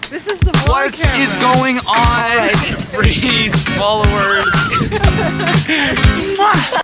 This is the vlog What camera. is going on? Breeze followers. Mwah!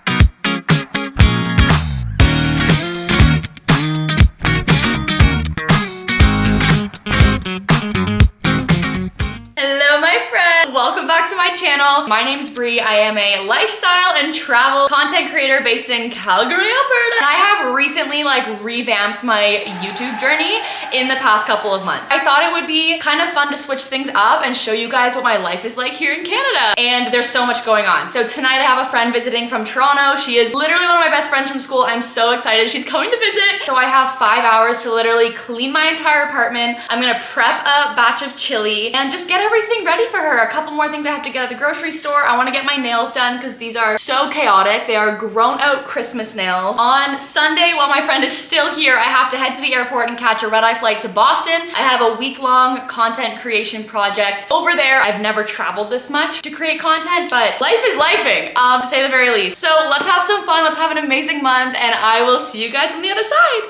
Hello my friend, welcome back to my channel. My name's Bree. I am a lifestyle and travel content creator based in Calgary, Alberta. And I have recently revamped my YouTube journey in the past couple of months. I thought it would be kind of fun to switch things up and show you guys what my life is like here in Canada. And there's so much going on. So tonight I have a friend visiting from Toronto. She is literally one of my best friends from school. I'm so excited she's coming to visit. So I have 5 hours to literally clean my entire apartment. I'm gonna prep a batch of chili and just get everything ready for her. A couple more things I have to get at the grocery store. I want to get my nails done because these are so chaotic. They are grown out Christmas nails. On Sunday, while my friend is still here, I have to head to the airport and catch a red-eye flight to Boston. I have a week-long content creation project over there. I've never traveled this much to create content, but life is lifing, to say the very least. So let's have some fun. Let's have an amazing month, and I will see you guys on the other side.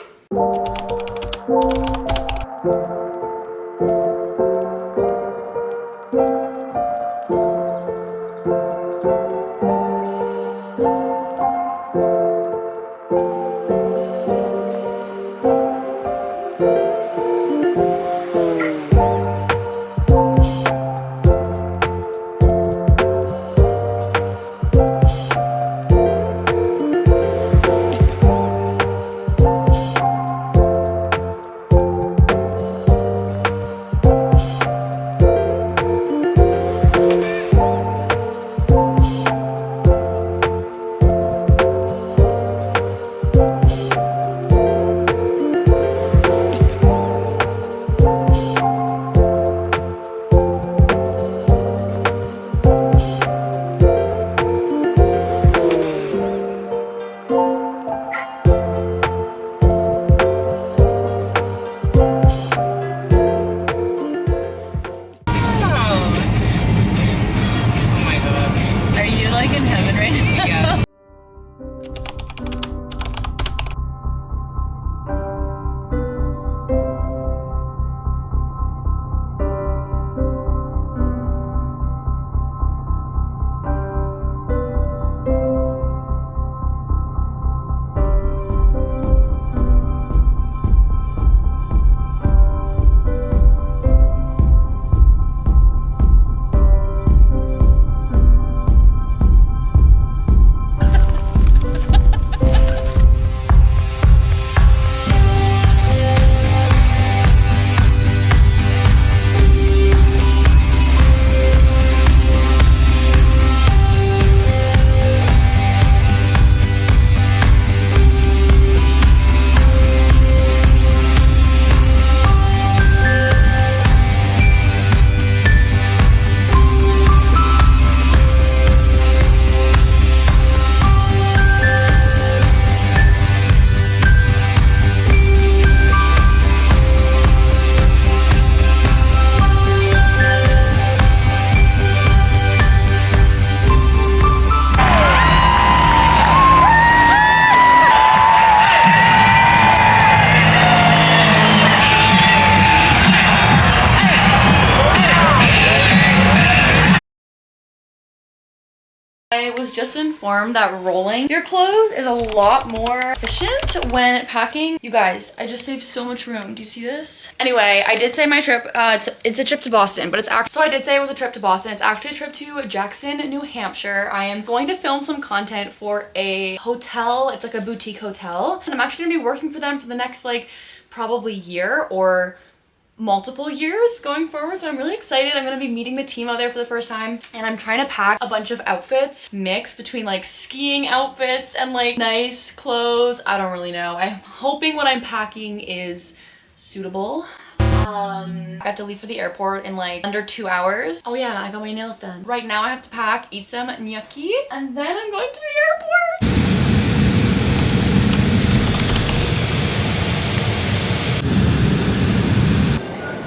I was just informed that rolling your clothes is a lot more efficient when packing. You guys, I just saved so much room. Do you see this? Anyway, I did say my trip, it's a trip to Boston, but it's actually, so I did say it was a trip to Boston. It's actually a trip to Jackson, New Hampshire. I am going to film some content for a hotel. It's like a boutique hotel. And I'm actually gonna be working for them for the next probably year or multiple years going forward, so I'm really excited. I'm gonna be meeting the team out there for the first time, and I'm trying to pack a bunch of outfits, mix between skiing outfits and nice clothes. I don't really know. I'm hoping what I'm packing is suitable. I have to leave for the airport in under 2 hours. Oh yeah, I got my nails done. Right now I have to pack, eat some gnocchi, and then I'm going to the airport.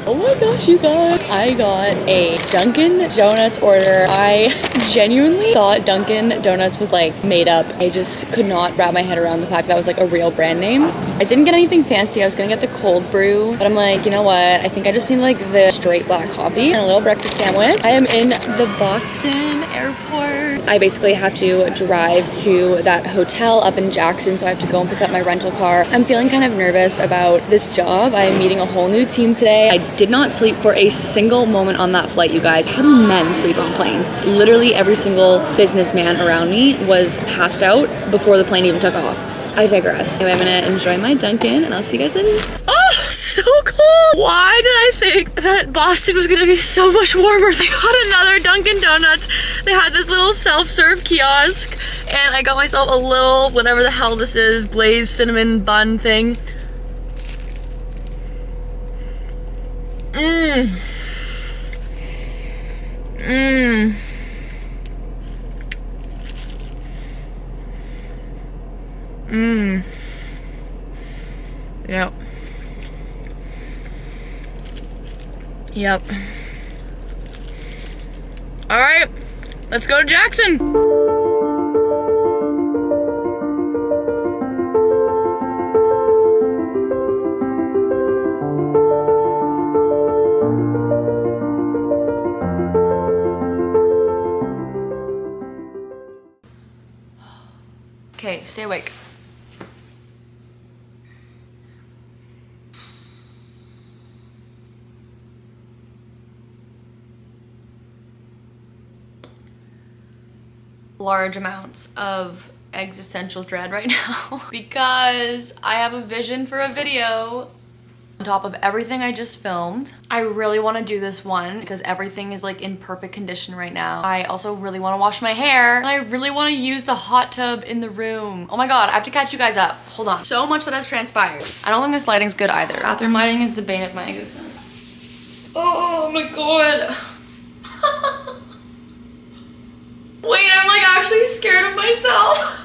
Oh my gosh, you guys. I got a Dunkin' Donuts order. I genuinely thought Dunkin' Donuts was like made up. I just could not wrap my head around the fact that was like a real brand name. I didn't get anything fancy. I was gonna get the cold brew, but I'm like, you know what? I think I just need like the straight black coffee and a little breakfast sandwich. I am in the Boston airport. I basically have to drive to that hotel up in Jackson, so I have to go and pick up my rental car. I'm feeling kind of nervous about this job. I'm meeting a whole new team today. I did not sleep for a single moment on that flight, you guys. How do men sleep on planes? Literally every single businessman around me was passed out before the plane even took off. I digress. Anyway, I'm gonna enjoy my Dunkin' and I'll see you guys later. Oh, so cool! Why did I think that Boston was gonna be so much warmer? They got another Dunkin' Donuts. They had this little self-serve kiosk and I got myself a little, whatever the hell this is, glazed cinnamon bun thing. Mmm. Mmm. Mmm. Yep. Yep. All right, let's go to Jackson. Okay, stay awake. Large amounts of existential dread right now because I have a vision for a video on top of everything I just filmed. I really want to do this one because everything is like in perfect condition right now. I also really want to wash my hair and I really want to use the hot tub in the room. Oh my god, I have to catch you guys up. Hold on. So much that has transpired. I don't think this lighting's good either. Bathroom lighting is the bane of my existence. Oh my god. Wait, I'm like actually scared of myself.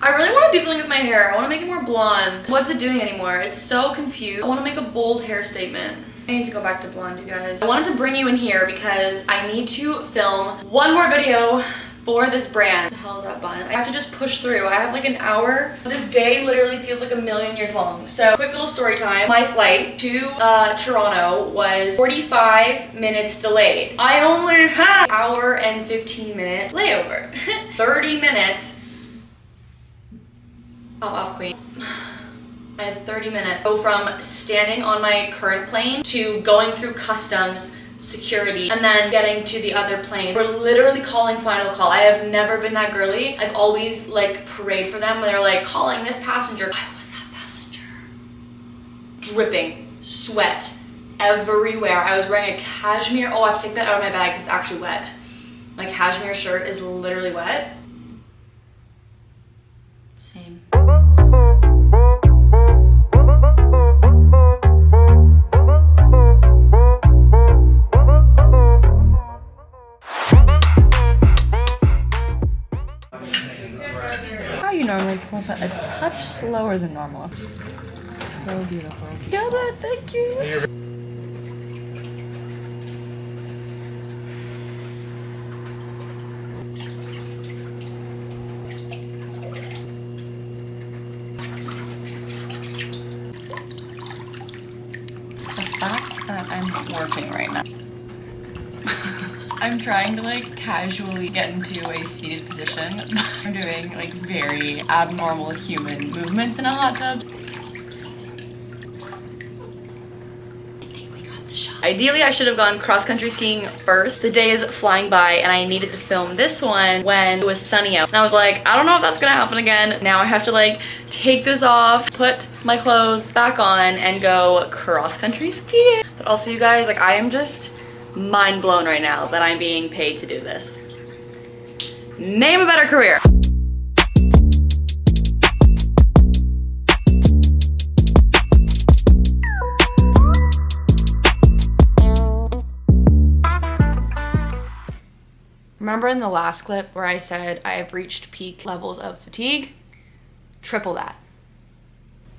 I really want to do something with my hair. I want to make it more blonde. What's it doing anymore? It's so confused. I want to make a bold hair statement. I need to go back to blonde, you guys. I wanted to bring you in here because I need to film one more video for this brand. What the hell is that bun? I have to just push through. I have like an hour. This day literally feels like a million years long. So quick little story time. My flight to Toronto was 45 minutes delayed. I only had an hour and 15-minute layover. 30 minutes. Pop off, queen. I had 30 minutes. Go from standing on my current plane to going through customs, security, and then getting to the other plane. We're literally calling final call. I have never been that girly. I've always like prayed for them when they're like calling this passenger. I was that passenger. Dripping, sweat everywhere. I was wearing a cashmere. Oh, I have to take that out of my bag because it's actually wet. My cashmere shirt is literally wet. Same. You normally pull up a touch slower than normal. So beautiful. Got that, thank you. The fact that I'm working right now. I'm trying to like casually get into a seated position. I'm doing like very abnormal human movements in a hot tub. Ideally, I should have gone cross-country skiing first. The day is flying by and I needed to film this one when it was sunny out. And I was like, I don't know if that's gonna happen again. Now I have to like take this off, put my clothes back on and go cross-country skiing. But also you guys, like I am just mind blown right now that I'm being paid to do this. Name a better career. Remember in the last clip where I said I have reached peak levels of fatigue? Triple that.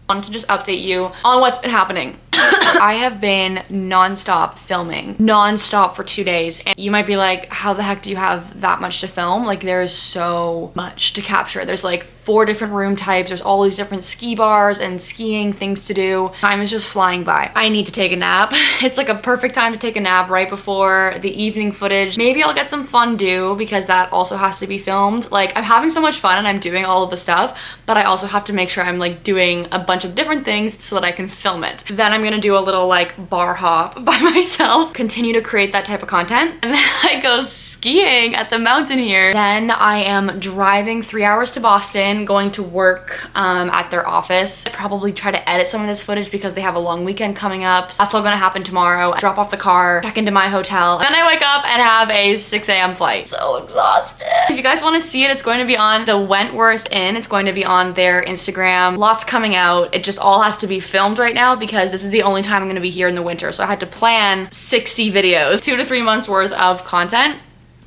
I wanted to just update you on what's been happening. I have been non-stop filming, non-stop for 2 days. And you might be like, how the heck do you have that much to film? Like, there is so much to capture. There's like 4 different room types. There's all these different ski bars and skiing things to do. Time is just flying by. I need to take a nap. It's like a perfect time to take a nap right before the evening footage. Maybe I'll get some fondue because that also has to be filmed. Like, I'm having so much fun and I'm doing all of the stuff, but I also have to make sure I'm like doing a bunch of different things so that I can film it. Then I'm gonna do a little like bar hop by myself, continue to create that type of content, and then I go skiing at the mountain here. Then I am driving 3 hours to Boston, going to work at their office. I probably try to edit some of this footage because they have a long weekend coming up. So that's all gonna happen tomorrow. Drop off the car, check into my hotel, then I wake up and have a 6 a.m. flight. So exhausted. If you guys want to see it, it's going to be on the Wentworth Inn. It's going to be on their Instagram. Lots coming out. It just all has to be filmed right now because this is the only time I'm gonna be here in the winter. So I had to plan 60 videos, 2 to 3 months worth of content.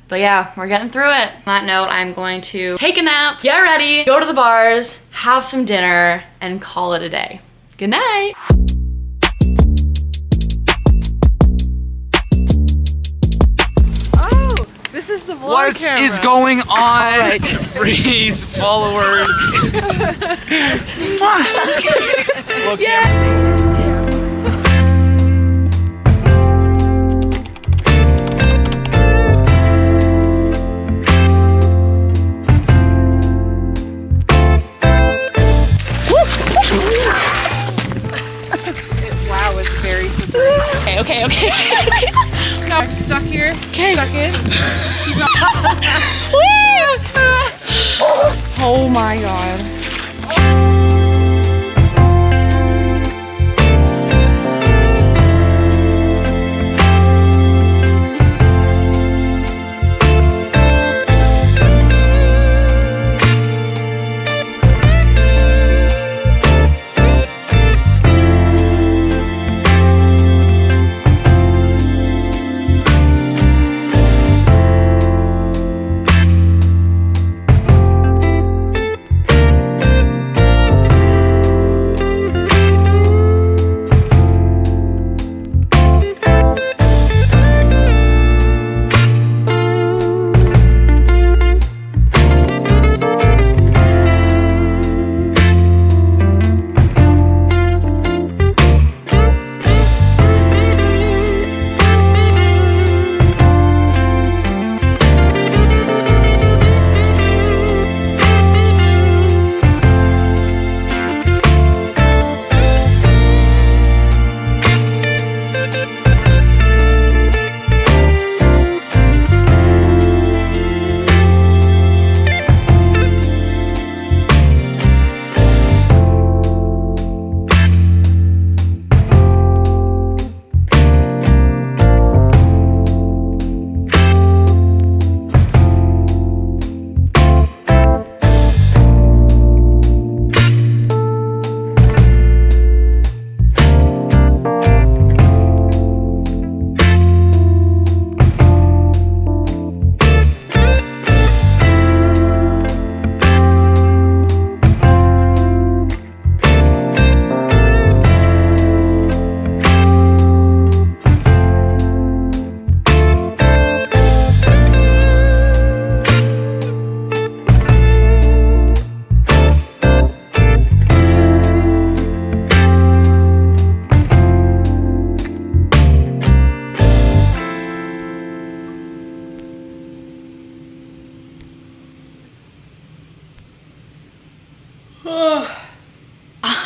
But yeah, we're getting through it. On that note, I'm going to take a nap, get ready, go to the bars, have some dinner, and call it a day. Good night. Oh, this is the vlog What camera. is going on, Breeze followers? Look, Wow, it's very slippery. Okay. No, I'm stuck here. Okay. Stuck in. Keep going. Oh my god.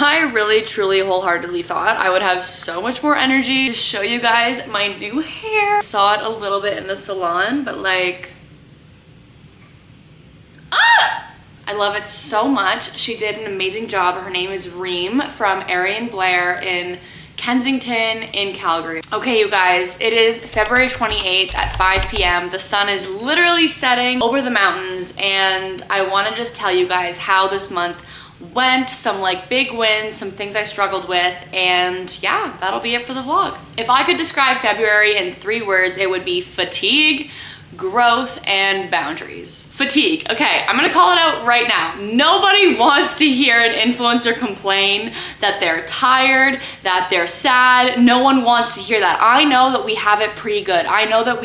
I really, truly, wholeheartedly thought I would have so much more energy to show you guys my new hair. Saw it a little bit in the salon, but like, I love it so much. She did an amazing job. Her name is Reem from Arian Blair in Kensington in Calgary. Okay, you guys, it is February 28th at 5 p.m. The sun is literally setting over the mountains, and I want to just tell you guys how this month went, some like big wins, some things I struggled with, and yeah, that'll be it for the vlog. If I could describe February in 3 words, it would be fatigue, growth and boundaries. Fatigue. Okay, I'm gonna call it out right now. Nobody wants to hear an influencer complain that they're tired, that they're sad. No one wants to hear that. I know that we have it pretty good. I know that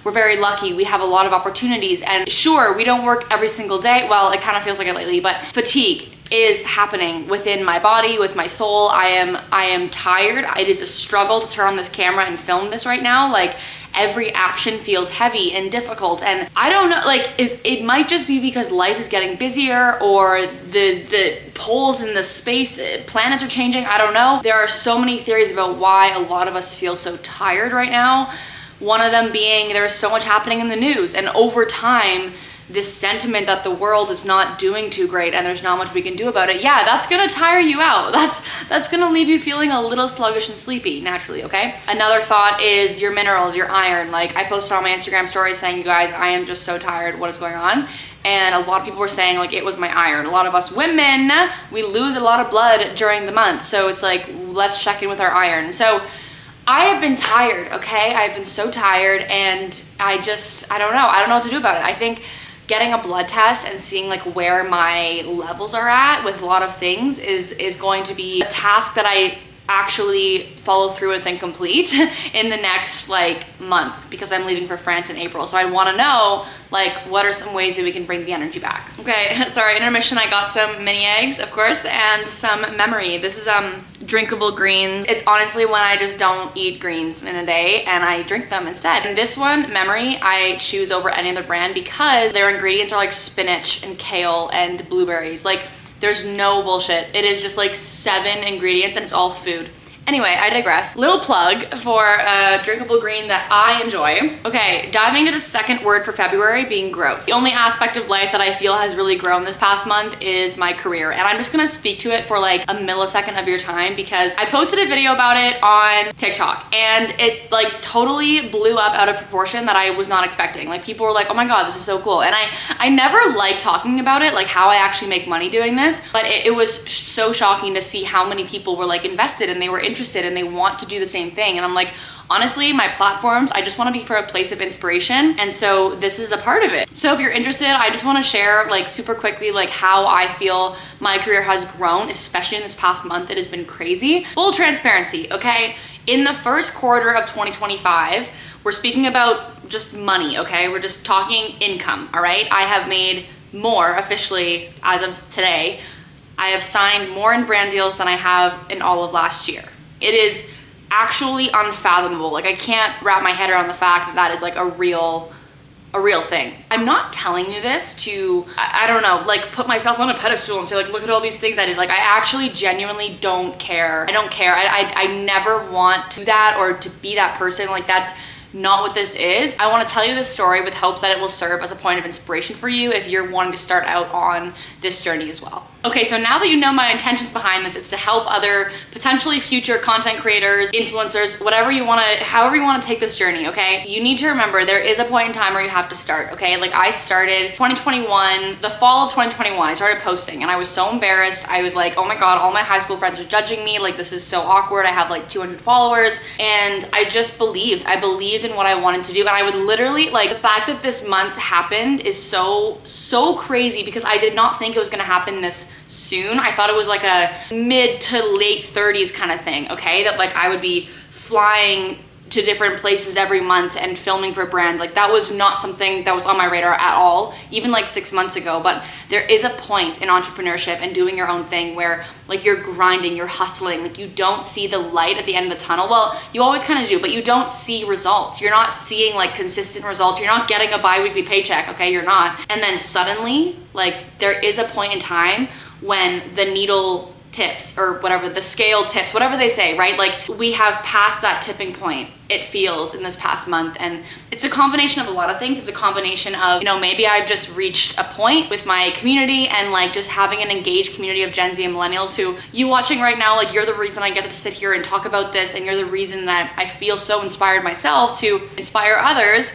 we're very lucky. We have a lot of opportunities, and sure, we don't work every single day. Well, it kind of feels like it lately, but fatigue is happening within my body, with my soul. I am tired. It is a struggle to turn on this camera and film this right now. Like, every action feels heavy and difficult, and I don't know, like, it might just be because life is getting busier, or the poles in the space, planets are changing. I don't know. There are so many theories about why a lot of us feel so tired right now. One of them being there's so much happening in the news, and over time, this sentiment that the world is not doing too great and there's not much we can do about it, yeah, that's gonna tire you out. That's gonna leave you feeling a little sluggish and sleepy naturally, okay? Another thought is your minerals, your iron. Like, I posted on my Instagram story saying, you guys, I am just so tired, what is going on? And a lot of people were saying like it was my iron. A lot of us women, we lose a lot of blood during the month. So it's like, let's check in with our iron. So I have been tired, okay? I've been so tired, and I don't know. I don't know what to do about it. I think getting a blood test and seeing like where my levels are at with a lot of things is going to be a task that I actually follow through with and complete in the next like month, because I'm leaving for France in April. So I want to know like what are some ways that we can bring the energy back. Okay, sorry, intermission. I got some mini eggs, of course, and some memory. This is drinkable greens. It's honestly when I just don't eat greens in a day and I drink them instead. And this one, memory, I choose over any other brand because their ingredients are like spinach and kale and blueberries. Like, there's no bullshit. It is just like 7 ingredients and it's all food. Anyway, I digress. Little plug for a drinkable green that I enjoy. Okay, diving into the second word for February, being growth. The only aspect of life that I feel has really grown this past month is my career. And I'm just gonna speak to it for like a millisecond of your time, because I posted a video about it on TikTok and it like totally blew up out of proportion that I was not expecting. Like, people were like, oh my God, this is so cool. And I never like talking about it, like how I actually make money doing this, but it was so shocking to see how many people were like invested and they were interested and they want to do the same thing. And I'm like, honestly, my platforms, I just want to be for a place of inspiration. And so this is a part of it. So if you're interested, I just want to share like super quickly, like how I feel my career has grown, especially in this past month. It has been crazy. Full transparency, okay? In the first quarter of 2025, we're speaking about just money, okay? We're just talking income, all right? I have made more officially as of today. I have signed more in brand deals than I have in all of last year. It is actually unfathomable. Like, I can't wrap my head around the fact that that is like a real thing. I'm not telling you this to, I don't know, like put myself on a pedestal and say like, look at all these things I did. Like, I actually genuinely don't care. I don't care. I never want to do that or to be that person. Like, that's not what this is. I want to tell you this story with hopes that it will serve as a point of inspiration for you if you're wanting to start out on this journey as well. Okay, so now that you know my intentions behind this, it's to help other potentially future content creators, influencers, whatever you want to, however you want to take this journey, okay? You need to remember there is a point in time where you have to start, okay? Like, I started 2021, the fall of 2021, I started posting and I was so embarrassed. I was like, oh my God, all my high school friends are judging me. Like, this is so awkward. I have like 200 followers. And I just believed. I believed in what I wanted to do. And I would literally, like, the fact that this month happened is so crazy, because I did not think it was gonna happen this soon. I thought it was like a mid to late 30s kind of thing, okay? That like I would be flying to different places every month and filming for brands. Like, that was not something that was on my radar at all, even like 6 months ago. But there is a point in entrepreneurship and doing your own thing where like you're grinding, you're hustling, like you don't see the light at the end of the tunnel. Well, you always kind of do, but you don't see results. You're not seeing like consistent results. You're not getting a bi-weekly paycheck, okay? You're not. And then suddenly, like, there is a point in time when the needle tips, or whatever, the scale tips, whatever they say, right? Like, we have passed that tipping point, it feels, in this past month. And it's a combination of a lot of things. It's a combination of, you know, maybe I've just reached a point with my community and like just having an engaged community of Gen Z and millennials who, you watching right now, like, you're the reason I get to sit here and talk about this, and you're the reason that I feel so inspired myself to inspire others.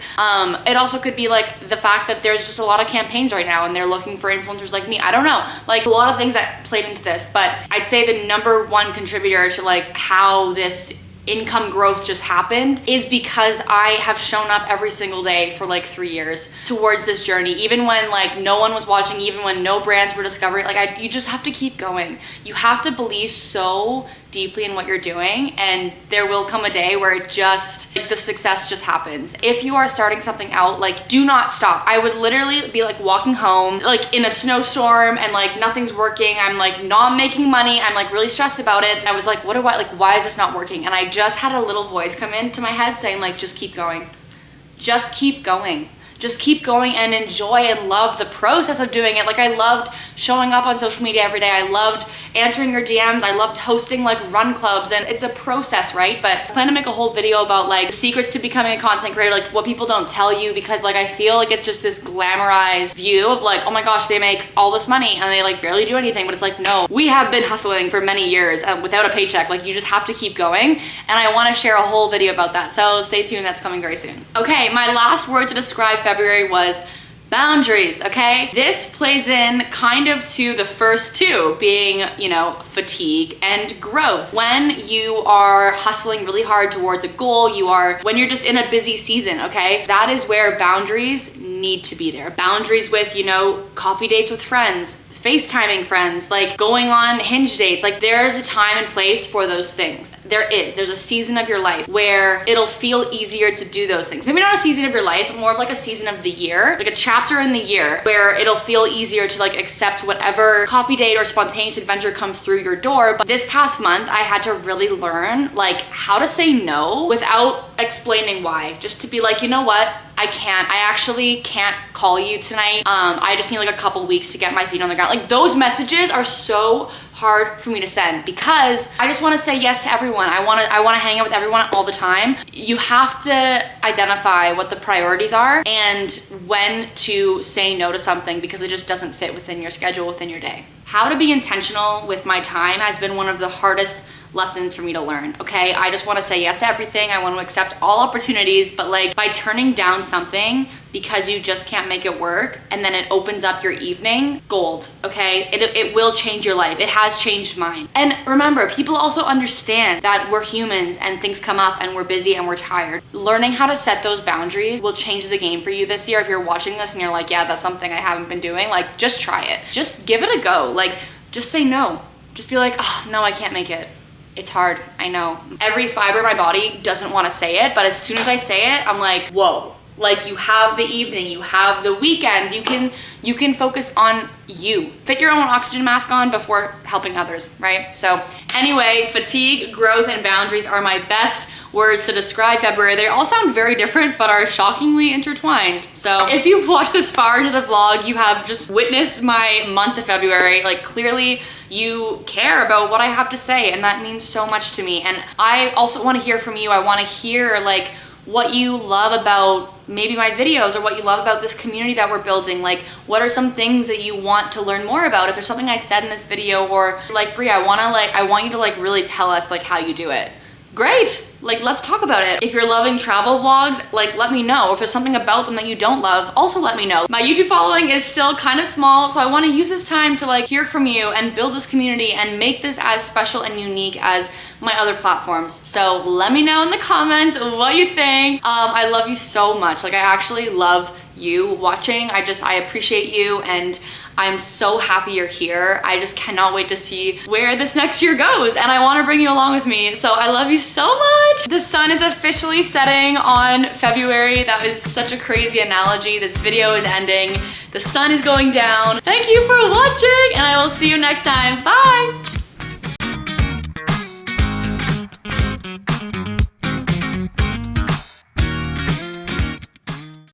It also could be like the fact that there's just a lot of campaigns right now and they're looking for influencers like me. I don't know, like a lot of things that played into this, but I'd say the number one contributor to like how this income growth just happened is because I have shown up every single day for like 3 years towards this journey. Even when like no one was watching, even when no brands were discovering, like you just have to keep going. You have to believe so deeply in what you're doing, and there will come a day where it just, like, the success just happens. If you are starting something out, like, do not stop. I would literally be like walking home, like in a snowstorm, and like nothing's working. I'm like not making money. I'm like really stressed about it. And I was like, why is this not working? And I just had a little voice come into my head saying like, just keep going. Just keep going. Just keep going and enjoy and love the process of doing it. Like, I loved showing up on social media every day. I loved answering your DMs. I loved hosting like run clubs, and it's a process, right? But I plan to make a whole video about like secrets to becoming a content creator, like what people don't tell you, because like I feel like it's just this glamorized view of like, oh my gosh, they make all this money and they like barely do anything. But it's like, no, we have been hustling for many years without a paycheck. Like, you just have to keep going. And I want to share a whole video about that. So stay tuned, that's coming very soon. Okay, my last word to describe February was boundaries, okay? This plays in kind of to the first two, being, you know, fatigue and growth. When you are hustling really hard towards a goal, when you're just in a busy season, okay? That is where boundaries need to be there. Boundaries with, you know, coffee dates with friends, FaceTiming friends, like going on Hinge dates. Like, there's a time and place for those things. There's a season of your life where it'll feel easier to do those things. Maybe not a season of your life, but more of like a season of the year, like a chapter in the year where it'll feel easier to like accept whatever coffee date or spontaneous adventure comes through your door. But this past month, I had to really learn like how to say no without explaining why. Just to be like, you know what? I actually can't call you tonight. I just need like a couple weeks to get my feet on the ground. Like, those messages are so hard for me to send because I just want to say yes to everyone. I want to hang out with everyone all the time. You have to identify what the priorities are and when to say no to something because it just doesn't fit within your schedule, within your day. How to be intentional with my time has been one of the hardest lessons for me to learn, okay? I just want to say yes to everything. I want to accept all opportunities, but like by turning down something because you just can't make it work and then it opens up your evening, gold, okay? It will change your life. It has changed mine. And remember, people also understand that we're humans and things come up and we're busy and we're tired. Learning how to set those boundaries will change the game for you this year. If you're watching this and you're like, yeah, that's something I haven't been doing, like, just try it. Just give it a go. Like, just say no. Just be like, oh, no, I can't make it. It's hard, I know. Every fiber of my body doesn't want to say it, but as soon as I say it, I'm like, whoa. Like, you have the evening, you have the weekend, you can focus on you. Fit your own oxygen mask on before helping others, right? So anyway, fatigue, growth, and boundaries are my best words to describe February. They all sound very different, but are shockingly intertwined. So if you've watched this far into the vlog, you have just witnessed my month of February. Like, clearly you care about what I have to say, and that means so much to me. And I also want to hear from you. I want to hear like what you love about maybe my videos or what you love about this community that we're building. Like, what are some things that you want to learn more about? If there's something I said in this video, or like, Brie, I want you to like really tell us like how you do it. Great, like, let's talk about it. If you're loving travel vlogs, like, let me know. If there's something about them that you don't love, also let me know. My YouTube following is still kind of small, so I want to use this time to like hear from you and build this community and make this as special and unique as my other platforms. So let me know in the comments what you think. I love you so much. Like, I actually love you watching. I appreciate you, and I'm so happy you're here. I just cannot wait to see where this next year goes, and I want to bring you along with me. So I love you so much. The sun is officially setting on February. That is such a crazy analogy. This video is ending. The sun is going down. Thank you for watching, and I will see you next time. Bye.